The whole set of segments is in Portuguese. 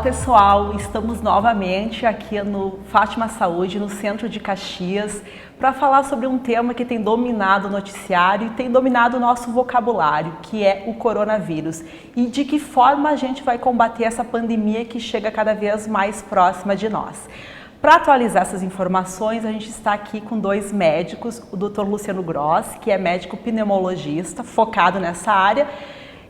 pessoal, estamos novamente aqui no Fátima Saúde, no centro de Caxias, para falar sobre um tema que tem dominado o noticiário e tem dominado o nosso vocabulário, que é o coronavírus. E de que forma a gente vai combater essa pandemia que chega cada vez mais próxima de nós. Para atualizar essas informações, a gente está aqui com dois médicos, o Dr. Luciano Gross, que é médico pneumologista, focado nessa área,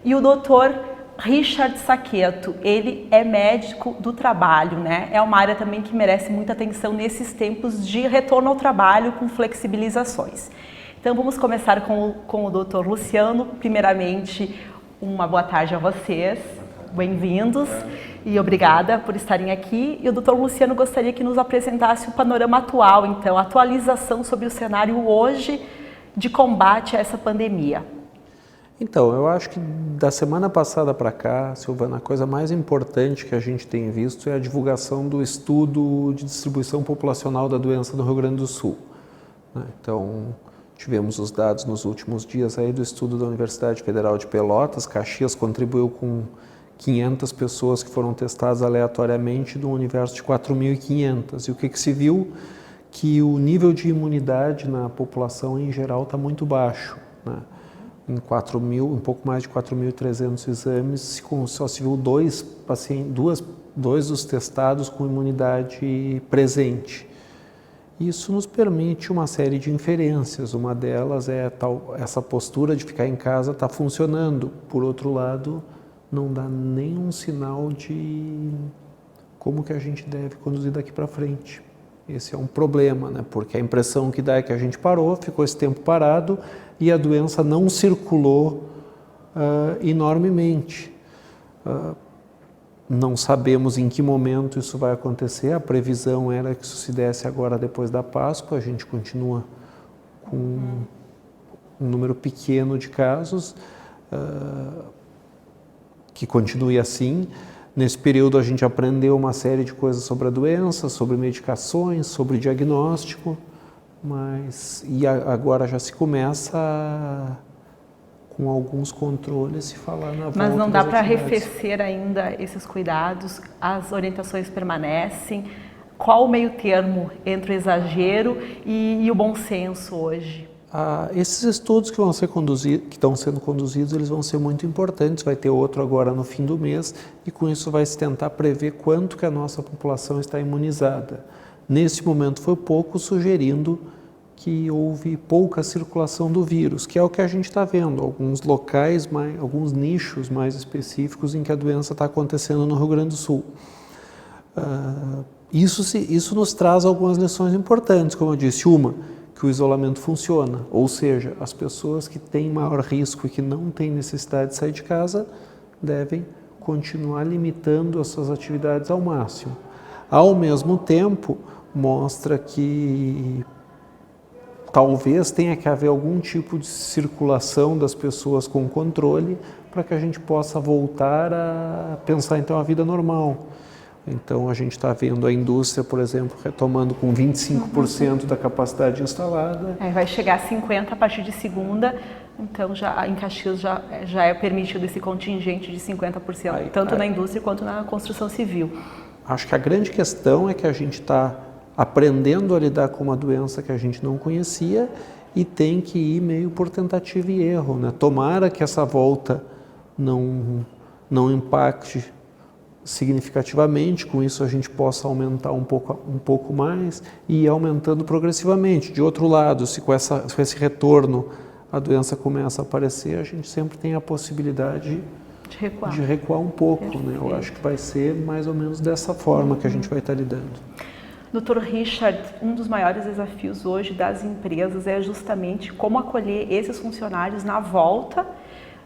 e o Dr. Richard Saqueto, ele é médico do trabalho, né? É uma área também que merece muita atenção nesses tempos de retorno ao trabalho com flexibilizações. Então vamos começar com o Dr. Luciano. Primeiramente, uma boa tarde a vocês, bem-vindos e obrigada por estarem aqui. E o Dr. Luciano gostaria que nos apresentasse o panorama atual, então, a atualização sobre o cenário hoje de combate a essa pandemia. Então, eu acho que da semana passada para cá, Silvana, a coisa mais importante que a gente tem visto é a divulgação do estudo de distribuição populacional da doença no Rio Grande do Sul. Então, tivemos os dados nos últimos dias aí do estudo da Universidade Federal de Pelotas. Caxias contribuiu com 500 pessoas que foram testadas aleatoriamente de um universo de 4.500. E o que se viu? Que o nível de imunidade na população em geral está muito baixo, né? Em 4.000, um pouco mais de 4.300 exames, só se viu dois dos testados com imunidade presente. Isso nos permite uma série de inferências. Uma delas é essa postura de ficar em casa está funcionando. Por outro lado, não dá nenhum sinal de como que a gente deve conduzir daqui para frente. Esse é um problema, né? Porque a impressão que dá é que a gente parou, ficou esse tempo parado e a doença não circulou enormemente. Não sabemos em que momento isso vai acontecer. A previsão era que isso se desse agora depois da Páscoa. A gente continua com um número pequeno de casos, que continue assim. Nesse período a gente aprendeu uma série de coisas sobre a doença, sobre medicações, sobre diagnóstico, e agora já se começa com alguns controles se falar na volta. Mas não dá para arrefecer ainda esses cuidados? As orientações permanecem? Qual o meio termo entre o exagero e o bom senso hoje? Esses estudos que estão sendo conduzidos, eles vão ser muito importantes. Vai ter outro agora no fim do mês e com isso vai se tentar prever quanto que a nossa população está imunizada. Nesse momento foi pouco, sugerindo que houve pouca circulação do vírus, que é o que a gente está vendo, alguns locais, alguns nichos mais específicos em que a doença está acontecendo no Rio Grande do Sul. Isso nos traz algumas lições importantes, como eu disse, que o isolamento funciona, ou seja, as pessoas que têm maior risco e que não têm necessidade de sair de casa devem continuar limitando as suas atividades ao máximo. Ao mesmo tempo, mostra que talvez tenha que haver algum tipo de circulação das pessoas com controle para que a gente possa voltar a pensar então a vida normal. Então, a gente está vendo a indústria, por exemplo, retomando com 25% da capacidade instalada. Vai chegar a 50% a partir de segunda, então já em Caxias já é permitido esse contingente de 50%, tanto na indústria quanto na construção civil. Acho que a grande questão é que a gente está aprendendo a lidar com uma doença que a gente não conhecia e tem que ir meio por tentativa e erro, né? Tomara que essa volta não impacte significativamente, com isso a gente possa aumentar um pouco mais e ir aumentando progressivamente. De outro lado, se com esse retorno a doença começa a aparecer, a gente sempre tem a possibilidade de recuar um pouco, né? Eu acho que vai ser mais ou menos dessa forma que a gente vai estar lidando. Dr. Richard, um dos maiores desafios hoje das empresas é justamente como acolher esses funcionários na volta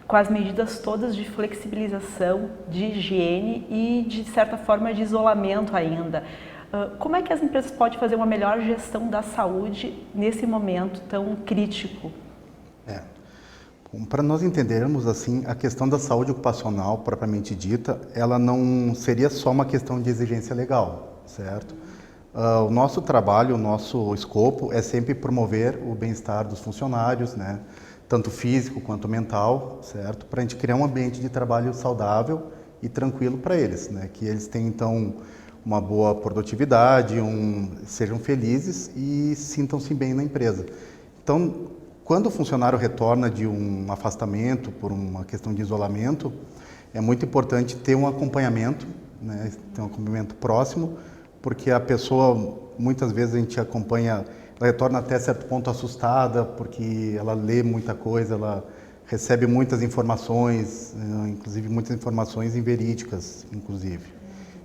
com as medidas todas de flexibilização, de higiene e, de certa forma, de isolamento ainda. Como é que as empresas podem fazer uma melhor gestão da saúde nesse momento tão crítico? Para nós entendermos assim, a questão da saúde ocupacional propriamente dita, ela não seria só uma questão de exigência legal, certo? O nosso trabalho, o nosso escopo é sempre promover o bem-estar dos funcionários, né? Tanto físico quanto mental, certo? Para a gente criar um ambiente de trabalho saudável e tranquilo para eles, né? Que eles tenham então uma boa produtividade, sejam felizes e sintam-se bem na empresa. Então, quando o funcionário retorna de um afastamento por uma questão de isolamento, é muito importante ter um acompanhamento, né? Ter um acompanhamento próximo, porque a pessoa, muitas vezes a gente acompanha, ela retorna até certo ponto assustada, porque ela lê muita coisa, ela recebe muitas informações, inclusive muitas informações inverídicas, inclusive.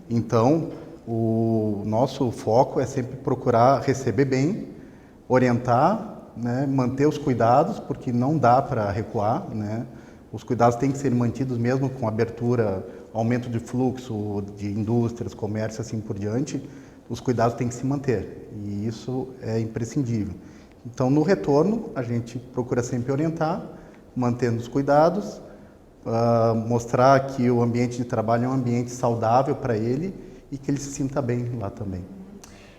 Então, o nosso foco é sempre procurar receber bem, orientar, né, manter os cuidados, porque não dá para recuar, né? Os cuidados têm que ser mantidos mesmo com abertura, aumento de fluxo de indústrias, comércio, assim por diante. Os cuidados têm que se manter e isso é imprescindível. Então, no retorno, a gente procura sempre orientar, mantendo os cuidados, mostrar que o ambiente de trabalho é um ambiente saudável para ele e que ele se sinta bem lá também.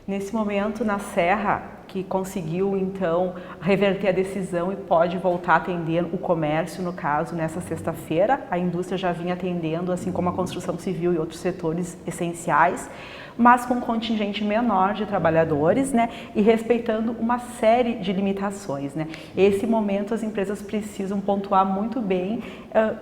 Nesse momento, na Serra, que conseguiu, então, reverter a decisão e pode voltar a atender o comércio, no caso, nessa sexta-feira, a indústria já vinha atendendo, assim como a construção civil e outros setores essenciais, mas com um contingente menor de trabalhadores, né, e respeitando uma série de limitações, né. Esse momento as empresas precisam pontuar muito bem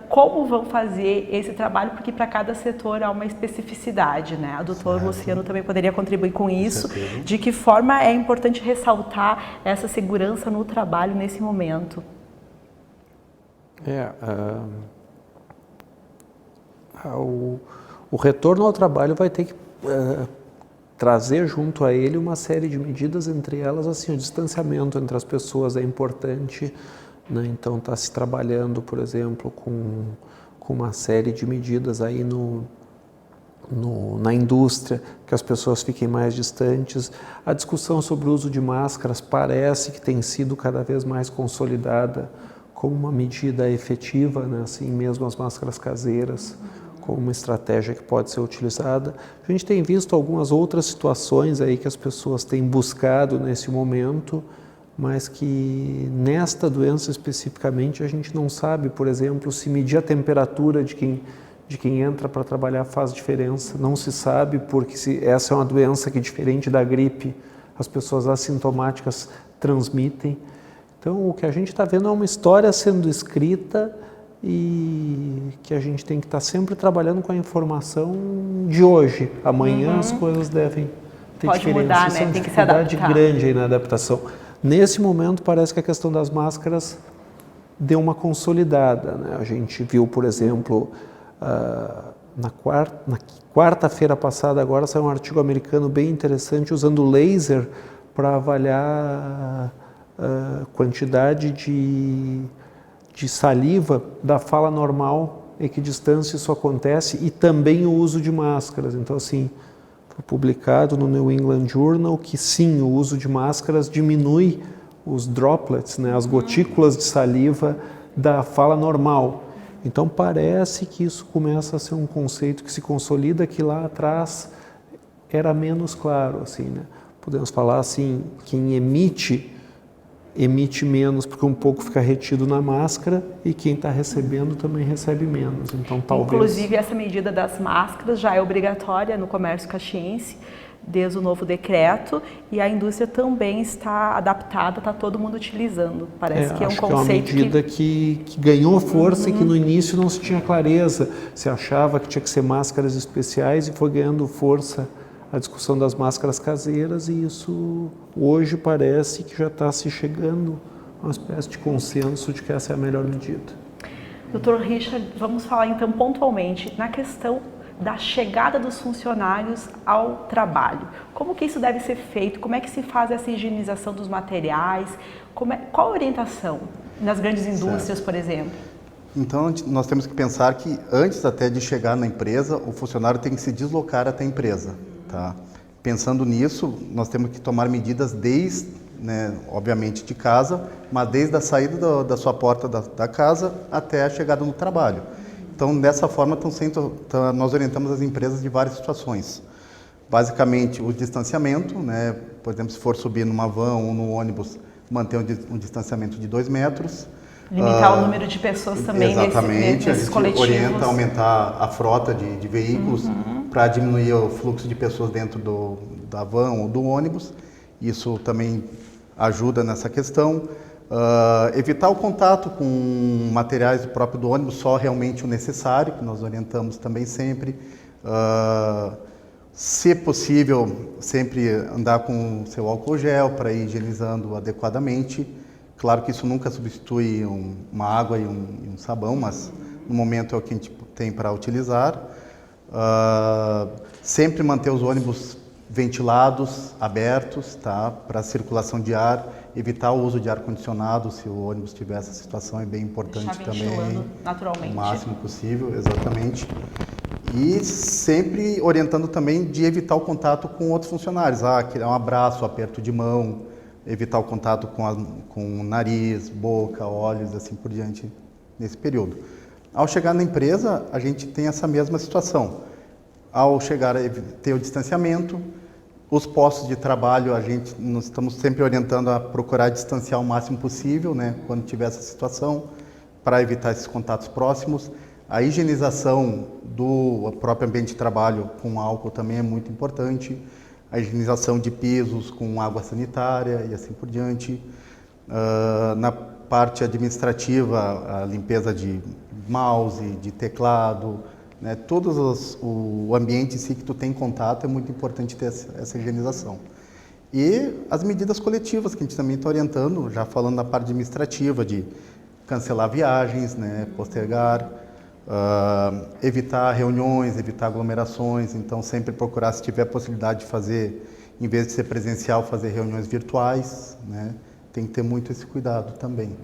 como vão fazer esse trabalho, porque para cada setor há uma especificidade, né. O doutor Luciano também poderia contribuir com isso, de que forma é importante ressaltar essa segurança no trabalho nesse momento. O retorno ao trabalho vai ter que trazer junto a ele uma série de medidas, entre elas assim, o distanciamento entre as pessoas é importante, né? Então está se trabalhando, por exemplo, com uma série de medidas aí na indústria, que as pessoas fiquem mais distantes. A discussão sobre o uso de máscaras parece que tem sido cada vez mais consolidada como uma medida efetiva, né? Assim mesmo as máscaras caseiras, como uma estratégia que pode ser utilizada. A gente tem visto algumas outras situações aí que as pessoas têm buscado nesse momento, mas que nesta doença especificamente a gente não sabe, por exemplo, se medir a temperatura de quem entra para trabalhar faz diferença. Não se sabe, porque essa é uma doença que, diferente da gripe, as pessoas assintomáticas transmitem. Então, o que a gente está vendo é uma história sendo escrita e que a gente tem que estar sempre trabalhando com a informação de hoje. Amanhã as coisas devem ter Pode diferença. mudar, Isso né? é uma Tem que se dificuldade adaptar. grande aí na adaptação. Nesse momento, parece que a questão das máscaras deu uma consolidada, né? A gente viu, por exemplo, na quarta-feira passada, agora saiu um artigo americano bem interessante usando laser para avaliar a quantidade de saliva da fala normal, equidistância isso acontece, e também o uso de máscaras. Então, assim, foi publicado no New England Journal que sim, o uso de máscaras diminui os droplets, né, as gotículas de saliva da fala normal. Então, parece que isso começa a ser um conceito que se consolida, que lá atrás era menos claro, assim, né? Podemos falar assim, quem emite menos, porque um pouco fica retido na máscara, e quem está recebendo também recebe menos. Então, talvez... Inclusive, essa medida das máscaras já é obrigatória no comércio caxiense, desde o novo decreto, e a indústria também está adaptada, está todo mundo utilizando. Parece que é um conceito que é uma medida que ganhou força e que no início não se tinha clareza. Se achava que tinha que ser máscaras especiais e foi ganhando força a discussão das máscaras caseiras, e isso hoje parece que já está se chegando a uma espécie de consenso de que essa é a melhor medida. Dr. Richard, vamos falar então pontualmente na questão da chegada dos funcionários ao trabalho. Como que isso deve ser feito? Como é que se faz essa higienização dos materiais? Qual a orientação nas grandes indústrias, por exemplo? Então, nós temos que pensar que antes até de chegar na empresa, o funcionário tem que se deslocar até a empresa. Tá? Pensando nisso, nós temos que tomar medidas desde, né, obviamente, de casa, mas desde a saída da sua porta da casa até a chegada no trabalho. Então, dessa forma, nós orientamos as empresas de várias situações. Basicamente, o distanciamento, né? Por exemplo, se for subir numa van ou no ônibus, manter um distanciamento de 2 metros. Limitar o número de pessoas também exatamente, nesses coletivos. A gente orienta a aumentar a frota de veículos para diminuir o fluxo de pessoas dentro da van ou do ônibus. Isso também ajuda nessa questão. Evitar o contato com materiais próprio do ônibus, só realmente o necessário, que nós orientamos também sempre. Se possível, sempre andar com o seu álcool gel para ir higienizando adequadamente. Claro que isso nunca substitui uma água e um sabão, mas no momento é o que a gente tem para utilizar. Sempre manter os ônibus ventilados, abertos, tá? Para circulação de ar, evitar o uso de ar-condicionado, se o ônibus tiver essa situação, é bem importante também. Naturalmente. O máximo possível, exatamente. E sempre orientando também de evitar o contato com outros funcionários, um abraço, aperto de mão, evitar o contato com o nariz, boca, olhos, assim por diante, nesse período. Ao chegar na empresa, a gente tem essa mesma situação. Ao chegar, ter o distanciamento. Os postos de trabalho, nós estamos sempre orientando a procurar distanciar o máximo possível, né, quando tiver essa situação, para evitar esses contatos próximos. A higienização do próprio ambiente de trabalho com álcool também é muito importante. A higienização de pisos com água sanitária e assim por diante. Na parte administrativa, a limpeza de mouse, de teclado, né, o ambiente em si que tu tem contato é muito importante ter essa higienização. E as medidas coletivas que a gente também está orientando, já falando na parte administrativa, de cancelar viagens, né, postergar, evitar reuniões, evitar aglomerações, então sempre procurar, se tiver a possibilidade de fazer, em vez de ser presencial, fazer reuniões virtuais, né, tem que ter muito esse cuidado também.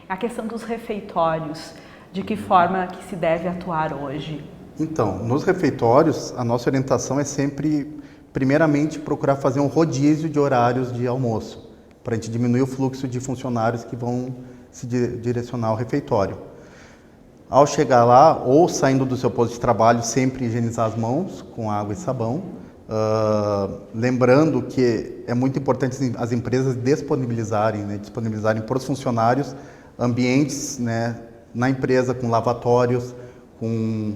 A questão dos refeitórios, de que forma que se deve atuar hoje? Então, nos refeitórios, a nossa orientação é sempre, primeiramente, procurar fazer um rodízio de horários de almoço, para a gente diminuir o fluxo de funcionários que vão se direcionar ao refeitório. Ao chegar lá, ou saindo do seu posto de trabalho, sempre higienizar as mãos com água e sabão. Lembrando que é muito importante as empresas disponibilizarem para os funcionários ambientes, né, na empresa com lavatórios, com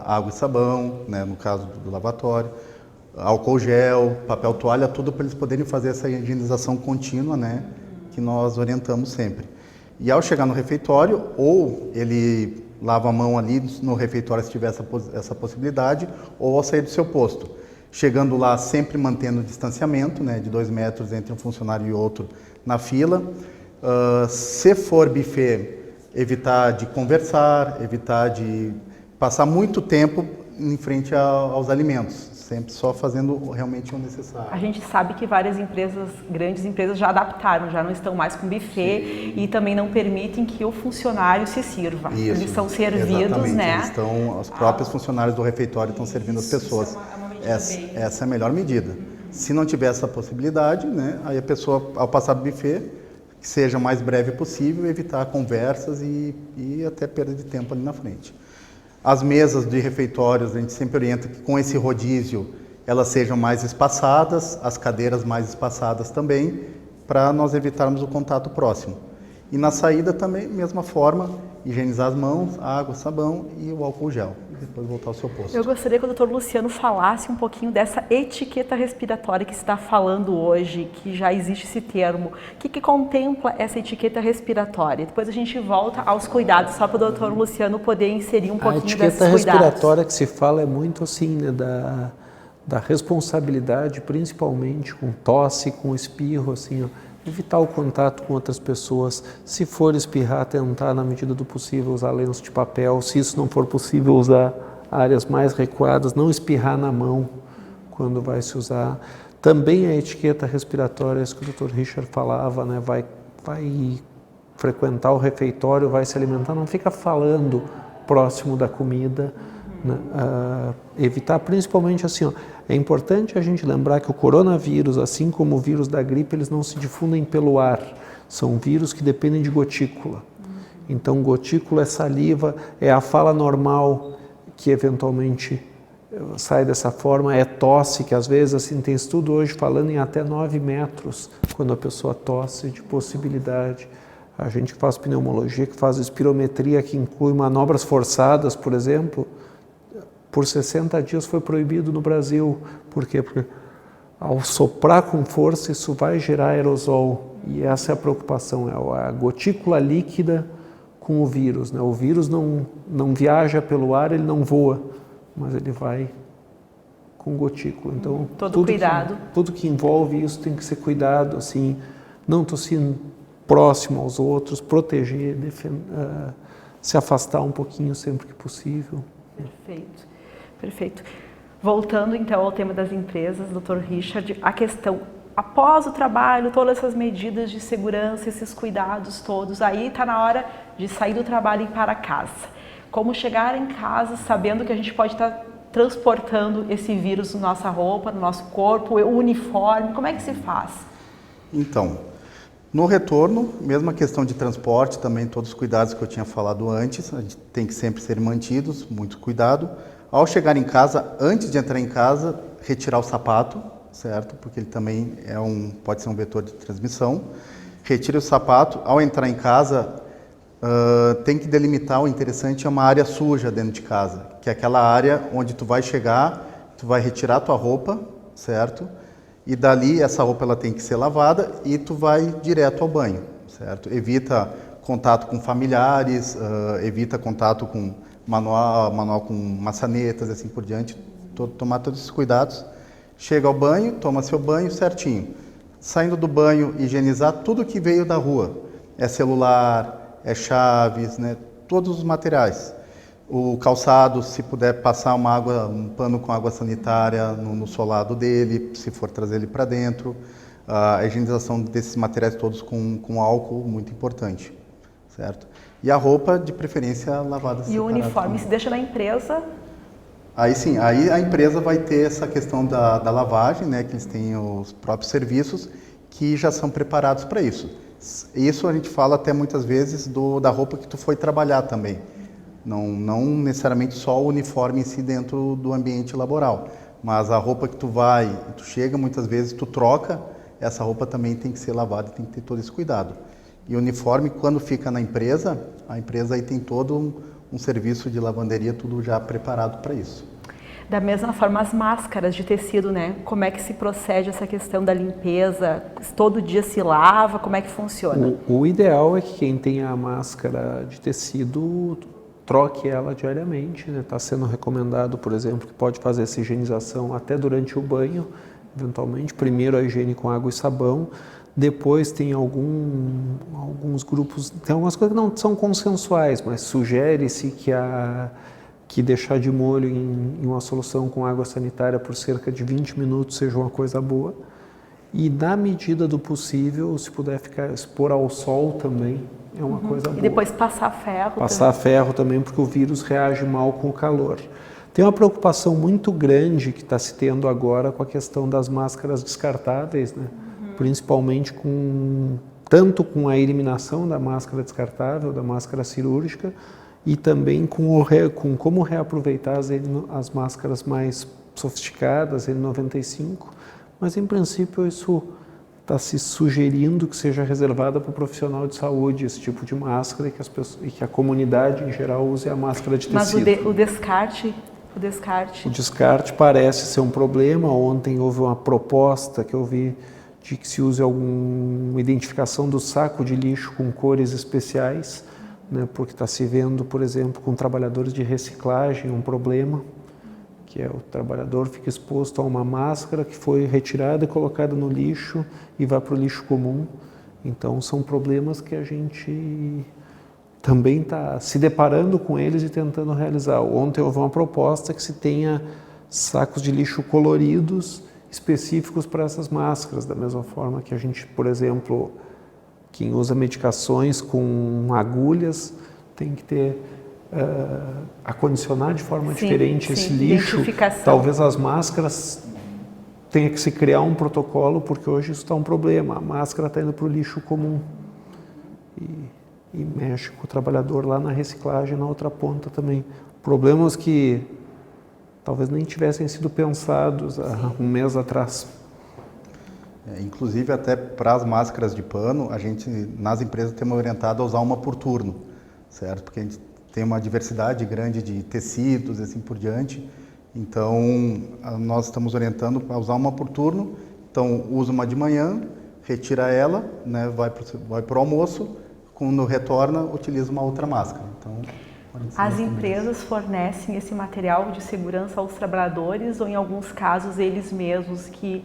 água e sabão, né, no caso do lavatório, álcool gel, papel toalha, tudo para eles poderem fazer essa higienização contínua, né, que nós orientamos sempre. E ao chegar no refeitório, ou ele lava a mão ali no refeitório se tiver essa possibilidade, ou ao sair do seu posto. Chegando lá, sempre mantendo o distanciamento, né, de 2 metros entre um funcionário e outro na fila. Se for buffet, evitar de conversar, evitar de passar muito tempo em frente aos alimentos, sempre só fazendo realmente o necessário. A gente sabe que várias empresas, grandes empresas, já adaptaram, já não estão mais com buffet. Sim. E também não permitem que o funcionário se sirva. Isso, eles são servidos, né? Os próprios funcionários do refeitório estão servindo as pessoas. Essa é a melhor medida. Se não tiver essa possibilidade, né, aí a pessoa, ao passar do buffet, que seja o mais breve possível, evitar conversas e até perda de tempo ali na frente. As mesas de refeitórios, a gente sempre orienta que com esse rodízio elas sejam mais espaçadas, as cadeiras mais espaçadas também, para nós evitarmos o contato próximo. E na saída também, mesma forma, higienizar as mãos, água, sabão e o álcool gel, e depois voltar ao seu posto. Eu gostaria que o Dr. Luciano falasse um pouquinho dessa etiqueta respiratória que se está falando hoje, que já existe esse termo. O que contempla essa etiqueta respiratória? Depois a gente volta aos cuidados, só para o Dr. Luciano poder inserir um pouquinho desses cuidados. A etiqueta respiratória que se fala é muito assim, né, da responsabilidade, principalmente com tosse, com espirro, assim, ó. Evitar o contato com outras pessoas, se for espirrar, tentar na medida do possível usar lenço de papel, se isso não for possível usar áreas mais recuadas, não espirrar na mão quando vai se usar. Também a etiqueta respiratória, isso que o Dr. Richard falava, né? Vai frequentar o refeitório, vai se alimentar, não fica falando próximo da comida, né? Evitar principalmente assim, ó, é importante a gente lembrar que o coronavírus, assim como o vírus da gripe, eles não se difundem pelo ar, são vírus que dependem de gotícula. Então gotícula é saliva, é a fala normal que eventualmente sai dessa forma, é tosse, que às vezes assim, tem estudo hoje falando em até 9 metros quando a pessoa tosse de possibilidade. A gente que faz pneumologia, que faz espirometria, que inclui manobras forçadas, por exemplo, por 60 dias foi proibido no Brasil. Por quê? Porque ao soprar com força, isso vai gerar aerosol. E essa é a preocupação, é a gotícula líquida com o vírus, né? O vírus não viaja pelo ar, ele não voa, mas ele vai com gotícula. Então, cuidado. Tudo que envolve isso tem que ser cuidado, assim, não tossir próximo aos outros, proteger, se afastar um pouquinho sempre que possível. Perfeito, perfeito. Voltando então ao tema das empresas, Dr. Richard, a questão, após o trabalho, todas essas medidas de segurança, esses cuidados todos, aí está na hora de sair do trabalho e ir para casa. Como chegar em casa sabendo que a gente pode estar transportando esse vírus na nossa roupa, no nosso corpo, o uniforme, como é que se faz? Então, no retorno, mesma questão de transporte, também todos os cuidados que eu tinha falado antes, a gente tem que sempre ser mantidos, muito cuidado. Ao chegar em casa, antes de entrar em casa, retirar o sapato, certo? Porque ele também pode ser um vetor de transmissão. Retire o sapato. Ao entrar em casa, tem que delimitar, o interessante é uma área suja dentro de casa, que é aquela área onde tu vai chegar, tu vai retirar tua roupa, certo? E dali essa roupa ela tem que ser lavada e tu vai direto ao banho, certo? Evita contato com familiares, evita contato com manual com maçanetas, assim por diante, tomar todos esses cuidados. Chega ao banho, toma seu banho certinho. Saindo do banho, higienizar tudo que veio da rua. É celular, é chaves, né? Todos os materiais. O calçado, se puder passar um pano com água sanitária no solado dele, se for trazer ele para dentro. A higienização desses materiais todos com álcool, muito importante, certo? E a roupa, de preferência, lavada. E o uniforme se deixa na empresa? Aí sim, aí a empresa vai ter essa questão da lavagem, né, que eles têm os próprios serviços que já são preparados para isso. Isso a gente fala até muitas vezes da roupa que tu foi trabalhar também. Não necessariamente só o uniforme em si dentro do ambiente laboral, mas a roupa que tu chega, muitas vezes tu troca, essa roupa também tem que ser lavada, tem que ter todo esse cuidado. E o uniforme, quando fica na empresa, a empresa aí tem todo um serviço de lavanderia, tudo já preparado para isso. Da mesma forma, as máscaras de tecido, né? Como é que se procede essa questão da limpeza? Todo dia se lava? Como é que funciona? O ideal é que quem tem a máscara de tecido troque ela diariamente, né? Está sendo recomendado, por exemplo, que pode fazer essa higienização até durante o banho, eventualmente. Primeiro a higiene com água e sabão. Depois tem alguns grupos, tem algumas coisas que não são consensuais, mas sugere-se que deixar de molho em uma solução com água sanitária por cerca de 20 minutos seja uma coisa boa. E na medida do possível, se puder expor ao sol também, é uma coisa boa. E depois passar ferro. Passar ferro também, porque o vírus reage mal com o calor. Tem uma preocupação muito grande que está se tendo agora com a questão das máscaras descartáveis, né? Principalmente tanto com a eliminação da máscara descartável, da máscara cirúrgica, e também com como reaproveitar as máscaras mais sofisticadas, N95, mas em princípio isso está se sugerindo que seja reservada para o profissional de saúde, esse tipo de máscara, e que a comunidade em geral use a máscara de tecido. Mas o descarte? O descarte parece ser um problema. Ontem houve uma proposta que eu vi de que se use alguma identificação do saco de lixo com cores especiais, né, porque está se vendo, por exemplo, com trabalhadores de reciclagem, um problema, que é o trabalhador fica exposto a uma máscara que foi retirada e colocada no lixo e vai para o lixo comum. Então são problemas que a gente também está se deparando com eles e tentando realizar. Ontem houve uma proposta que se tenha sacos de lixo coloridos específicos para essas máscaras, da mesma forma que a gente, por exemplo, quem usa medicações com agulhas tem que ter acondicionar de forma diferente esse lixo. Talvez as máscaras tenha que se criar um protocolo, porque hoje isso está um problema. A máscara está indo para o lixo comum e mexe com o trabalhador lá na reciclagem, na outra ponta também. Problemas que talvez nem tivessem sido pensados há um mês atrás. Inclusive, até para as máscaras de pano, a gente, nas empresas, temos orientado a usar uma por turno, certo? Porque a gente tem uma diversidade grande de tecidos e assim por diante. Então, nós estamos orientando a usar uma por turno. Então, usa uma de manhã, retira ela, né, vai para o almoço, quando retorna, utiliza uma outra máscara. Então, as empresas fornecem esse material de segurança aos trabalhadores ou, em alguns casos, eles mesmos que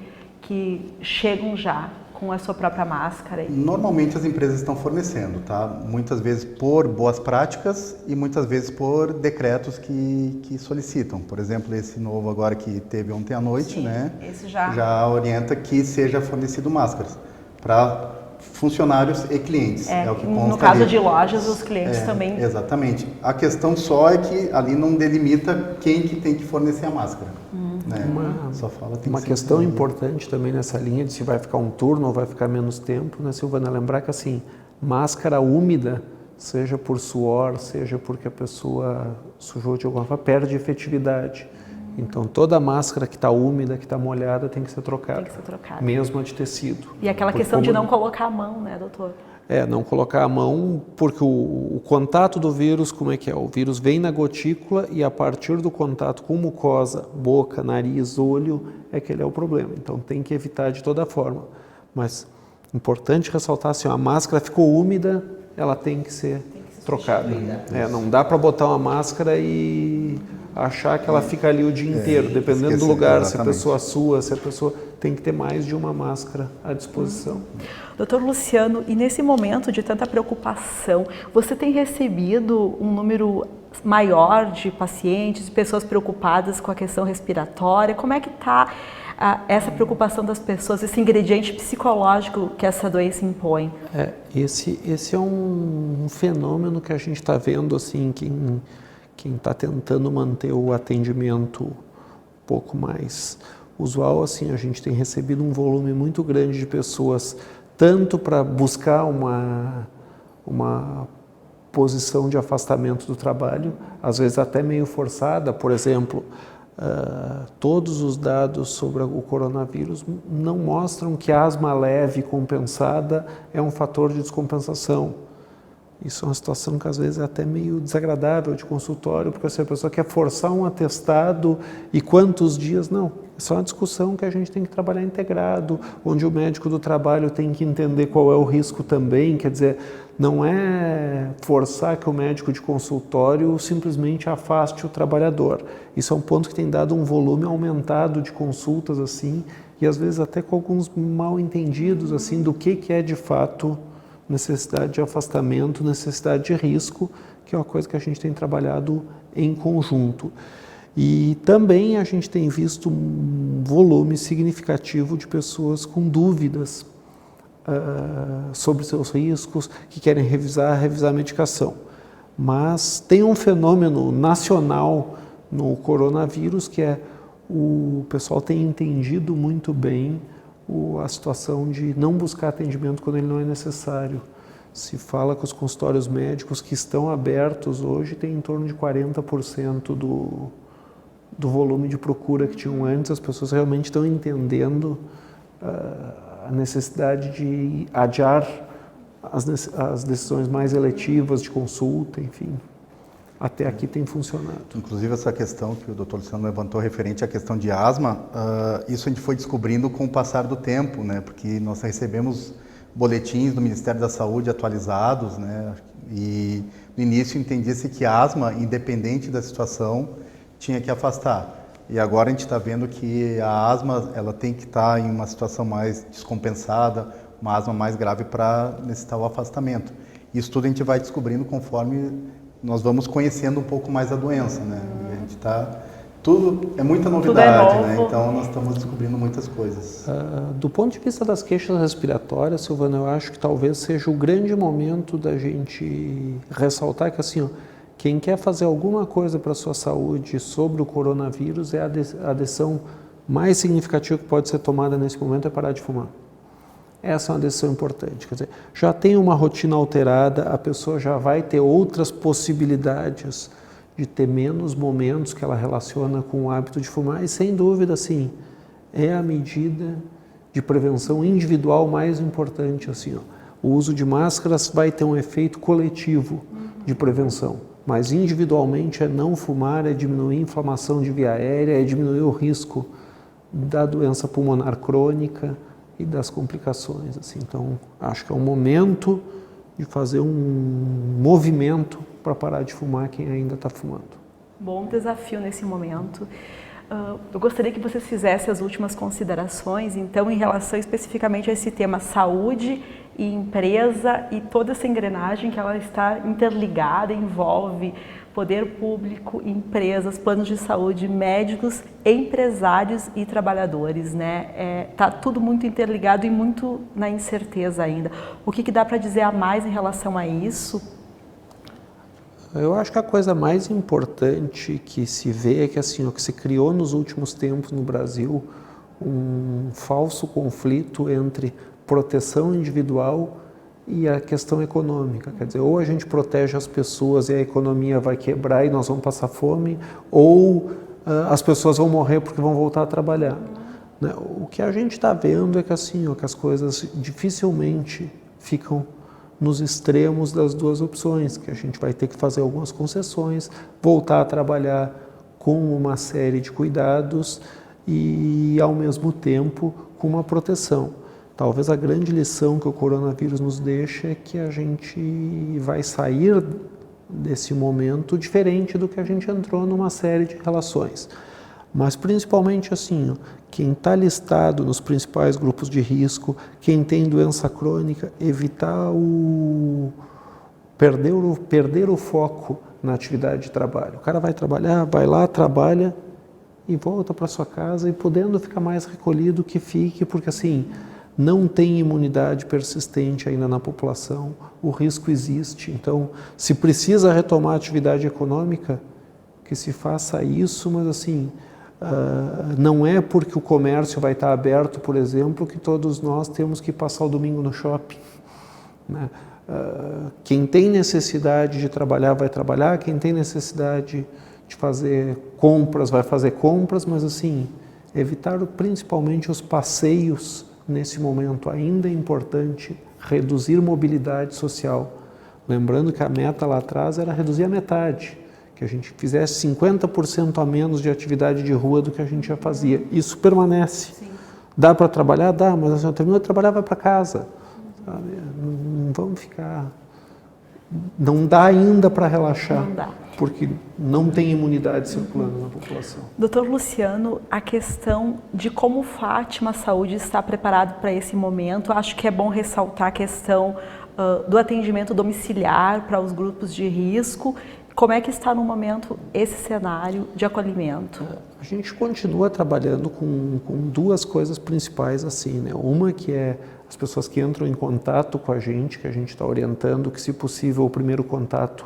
chegam já com a sua própria máscara? Normalmente as empresas estão fornecendo, tá? Muitas vezes por boas práticas e muitas vezes por decretos que solicitam. Por exemplo, esse novo agora que teve ontem à noite, sim, né? Esse já orienta que seja fornecido máscaras para funcionários e clientes. É o que consta no caso ali. De lojas, os clientes também. Exatamente. A questão só é que ali não delimita quem que tem que fornecer a máscara. Né? Só fala, tem uma que questão importante também nessa linha de se vai ficar um turno ou vai ficar menos tempo, né, Silvana? Lembrar que assim, máscara úmida, seja por suor, seja porque a pessoa sujou de alguma forma, perde efetividade. Então, toda máscara que está úmida, que está molhada, tem que ser trocada. Tem que ser trocada. Mesmo a de tecido. E aquela questão de não colocar a mão, né, doutor? Não colocar a mão, porque o contato do vírus, como é que é? O vírus vem na gotícula e a partir do contato com mucosa, boca, nariz, olho, é que ele é o problema. Então, tem que evitar de toda forma. Mas, importante ressaltar, assim, a máscara ficou úmida, ela tem que ser trocada. Não dá para botar uma máscara e achar que ela fica ali o dia inteiro, dependendo do lugar, exatamente. Se a pessoa sua, se a pessoa tem que ter mais de uma máscara à disposição. Doutor Luciano, e nesse momento de tanta preocupação, você tem recebido um número maior de pacientes, de pessoas preocupadas com a questão respiratória? Como é que está essa preocupação das pessoas, esse ingrediente psicológico que essa doença impõe? Esse é um fenômeno que a gente está vendo, assim, quem está tentando manter o atendimento um pouco mais usual, assim, a gente tem recebido um volume muito grande de pessoas, tanto para buscar uma posição de afastamento do trabalho, às vezes até meio forçada. Por exemplo, todos os dados sobre o coronavírus não mostram que a asma leve compensada é um fator de descompensação. Isso é uma situação que às vezes é até meio desagradável de consultório, porque se a pessoa quer forçar um atestado e quantos dias, não. É só uma discussão que a gente tem que trabalhar integrado, onde o médico do trabalho tem que entender qual é o risco também, quer dizer, não é forçar que o médico de consultório simplesmente afaste o trabalhador. Isso é um ponto que tem dado um volume aumentado de consultas, assim, e às vezes até com alguns mal entendidos, assim, do que é de fato necessidade de afastamento, necessidade de risco, que é uma coisa que a gente tem trabalhado em conjunto. E também a gente tem visto um volume significativo de pessoas com dúvidas sobre seus riscos, que querem revisar a medicação. Mas tem um fenômeno nacional no coronavírus, que é o pessoal tem entendido muito bem a situação de não buscar atendimento quando ele não é necessário. Se fala que os consultórios médicos que estão abertos hoje têm em torno de 40% do volume de procura que tinham antes. As pessoas realmente estão entendendo a necessidade de adiar as decisões mais eletivas de consulta, enfim. Até aqui tem funcionado. Inclusive essa questão que o Dr. Luciano levantou referente à questão de asma, isso a gente foi descobrindo com o passar do tempo, né? Porque nós recebemos boletins do Ministério da Saúde atualizados, né? E no início entendia-se que a asma, independente da situação, tinha que afastar. E agora a gente está vendo que a asma ela tem que estar em uma situação mais descompensada, uma asma mais grave para necessitar o afastamento. Isso tudo a gente vai descobrindo conforme nós vamos conhecendo um pouco mais a doença, né? E a gente está... Tudo é muita novidade, né? Então nós estamos descobrindo muitas coisas. Do ponto de vista das queixas respiratórias, Silvana, eu acho que talvez seja o grande momento da gente ressaltar que, assim, quem quer fazer alguma coisa para a sua saúde sobre o coronavírus, a decisão mais significativa que pode ser tomada nesse momento é parar de fumar. Essa é uma decisão importante, quer dizer, já tem uma rotina alterada, a pessoa já vai ter outras possibilidades de ter menos momentos que ela relaciona com o hábito de fumar e, sem dúvida, assim, é a medida de prevenção individual mais importante, assim, ó. O uso de máscaras vai ter um efeito coletivo de prevenção, mas individualmente é não fumar, é diminuir a inflamação de via aérea, é diminuir o risco da doença pulmonar crônica e das complicações, assim. Então, acho que é um momento de fazer um movimento para parar de fumar quem ainda está fumando. Bom desafio nesse momento. Eu gostaria que vocês fizessem as últimas considerações, então, em relação especificamente a esse tema saúde e empresa e toda essa engrenagem que ela está interligada, envolve poder público, empresas, planos de saúde, médicos, empresários e trabalhadores, né? Tá tudo muito interligado e muito na incerteza ainda. O que dá para dizer a mais em relação a isso? Eu acho que a coisa mais importante que se vê é que, assim, o que se criou nos últimos tempos no Brasil, um falso conflito entre proteção individual e a questão econômica. Quer dizer, ou a gente protege as pessoas e a economia vai quebrar e nós vamos passar fome, ou as pessoas vão morrer porque vão voltar a trabalhar. Né? O que a gente está vendo é que, assim, ó, que as coisas dificilmente ficam nos extremos das duas opções, que a gente vai ter que fazer algumas concessões, voltar a trabalhar com uma série de cuidados e, ao mesmo tempo, com uma proteção. Talvez a grande lição que o coronavírus nos deixa é que a gente vai sair desse momento diferente do que a gente entrou numa série de relações. Mas principalmente assim, quem está listado nos principais grupos de risco, quem tem doença crônica, evitar perder o foco na atividade de trabalho. O cara vai trabalhar, vai lá, trabalha e volta para sua casa e podendo ficar mais recolhido que fique, porque assim, não tem imunidade persistente ainda na população, o risco existe. Então, se precisa retomar a atividade econômica, que se faça isso, mas assim, não é porque o comércio vai estar aberto, por exemplo, que todos nós temos que passar o domingo no shopping. Né? Quem tem necessidade de trabalhar, vai trabalhar, quem tem necessidade de fazer compras, vai fazer compras, mas assim, evitar principalmente os passeios nesse momento. Ainda é importante reduzir mobilidade social. Lembrando que a meta lá atrás era reduzir a metade, que a gente fizesse 50% a menos de atividade de rua do que a gente já fazia. Isso permanece. Sim. Dá para trabalhar? Dá, mas assim, terminou de trabalhar, vai para casa. Sabe? Não vamos ficar... Não dá ainda para relaxar, não dá. Porque não tem imunidade circulando na população. Doutor Luciano, a questão de como Fátima Saúde está preparado para esse momento, acho que é bom ressaltar a questão do atendimento domiciliar para os grupos de risco. Como é que está no momento esse cenário de acolhimento? A gente continua trabalhando com duas coisas principais assim, né? Uma que é as pessoas que entram em contato com a gente, que a gente está orientando, que se possível o primeiro contato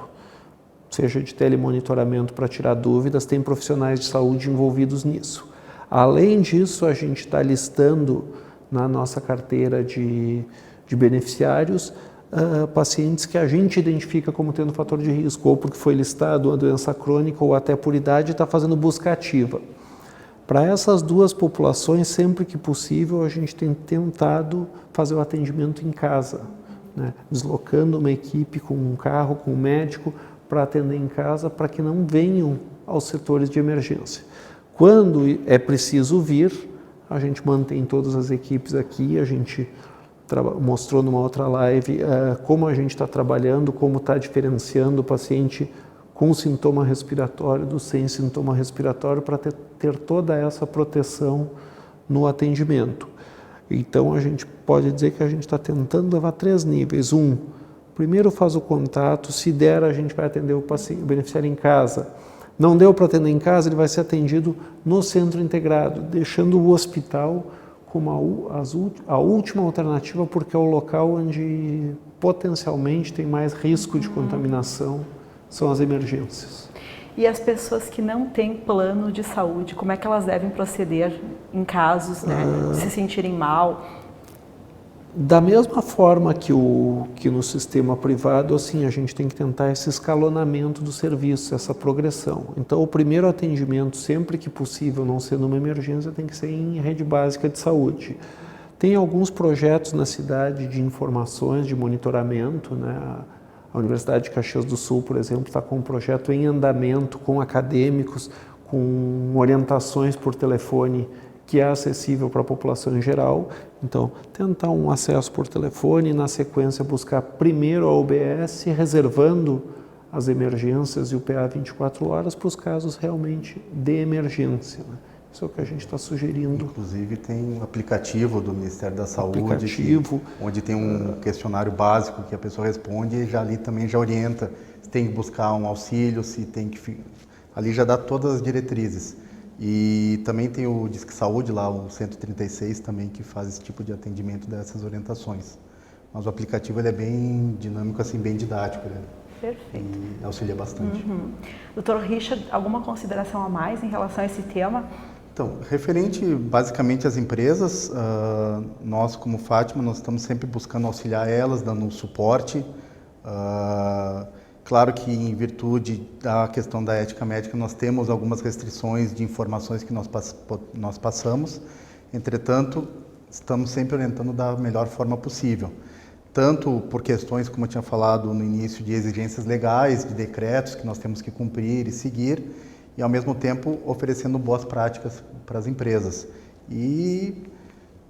seja de telemonitoramento para tirar dúvidas, tem profissionais de saúde envolvidos nisso. Além disso, a gente está listando na nossa carteira de beneficiários pacientes que a gente identifica como tendo fator de risco, ou porque foi listado uma doença crônica, ou até por idade, está fazendo busca ativa. Para essas duas populações, sempre que possível, a gente tem tentado fazer o atendimento em casa, né? Deslocando uma equipe com um carro, com um médico, para atender em casa, para que não venham aos setores de emergência. Quando é preciso vir, a gente mantém todas as equipes aqui, a gente mostrou numa outra live como a gente está trabalhando, como está diferenciando o paciente com sintoma respiratório do sem sintoma respiratório para ter toda essa proteção no atendimento. Então a gente pode dizer que a gente está tentando levar 3 níveis. Primeiro faz o contato, se der a gente vai atender o paciente, o beneficiário em casa. Não deu para atender em casa, ele vai ser atendido no centro integrado, deixando o hospital como a última alternativa, porque é o local onde potencialmente tem mais risco de contaminação, são as emergências. E as pessoas que não têm plano de saúde, como é que elas devem proceder em casos, né, de se sentirem mal? Da mesma forma que no sistema privado, assim, a gente tem que tentar esse escalonamento do serviço, essa progressão. Então, o primeiro atendimento, sempre que possível, não sendo uma emergência, tem que ser em rede básica de saúde. Tem alguns projetos na cidade de informações, de monitoramento, né? A Universidade de Caxias do Sul, por exemplo, está com um projeto em andamento com acadêmicos, com orientações por telefone que é acessível para a população em geral. Então, tentar um acesso por telefone e, na sequência, buscar primeiro a UBS, reservando as emergências e o PA 24 horas para os casos realmente de emergência, né? Isso é o que a gente está sugerindo. Inclusive tem um aplicativo do Ministério da Saúde, onde tem um questionário básico que a pessoa responde e já ali também já orienta se tem que buscar um auxílio, se tem que... Ali já dá todas as diretrizes. E também tem o Disque Saúde lá, o 136 também, que faz esse tipo de atendimento dessas orientações. Mas o aplicativo ele é bem dinâmico, assim, bem didático. Perfeito. E auxilia bastante. Dr. Richard, alguma consideração a mais em relação a esse tema? Então, referente basicamente às empresas, nós como Fátima, nós estamos sempre buscando auxiliar elas, dando um suporte. Claro que em virtude da questão da ética médica, nós temos algumas restrições de informações que nós passamos. Entretanto, estamos sempre orientando da melhor forma possível. Tanto por questões, como eu tinha falado no início, de exigências legais, de decretos que nós temos que cumprir e seguir, e ao mesmo tempo oferecendo boas práticas para as empresas. E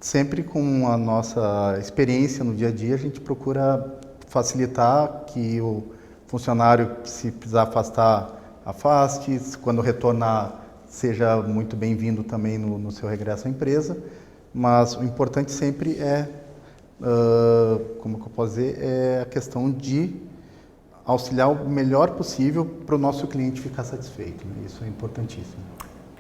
sempre com a nossa experiência no dia a dia, a gente procura facilitar que o funcionário, se precisar afastar, afaste, quando retornar, seja muito bem-vindo também no seu regresso à empresa, mas o importante sempre é, como que eu posso dizer, é a questão de auxiliar o melhor possível para o nosso cliente ficar satisfeito, né? Isso é importantíssimo.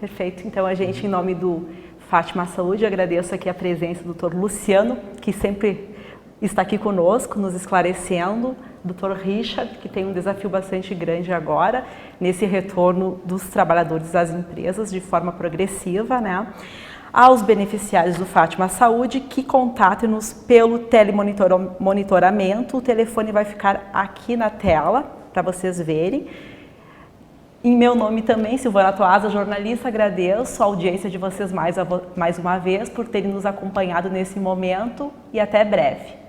Perfeito. Então, a gente, em nome do Fátima Saúde, agradeço aqui a presença do Dr. Luciano, que sempre está aqui conosco, nos esclarecendo, Dr. Richard, que tem um desafio bastante grande agora, nesse retorno dos trabalhadores às empresas de forma progressiva, né? Aos beneficiários do Fátima Saúde, que contatem-nos pelo telemonitoramento. O telefone vai ficar aqui na tela, para vocês verem. Em meu nome também, Silvana Toasa, jornalista, agradeço a audiência de vocês mais uma vez por terem nos acompanhado nesse momento e até breve.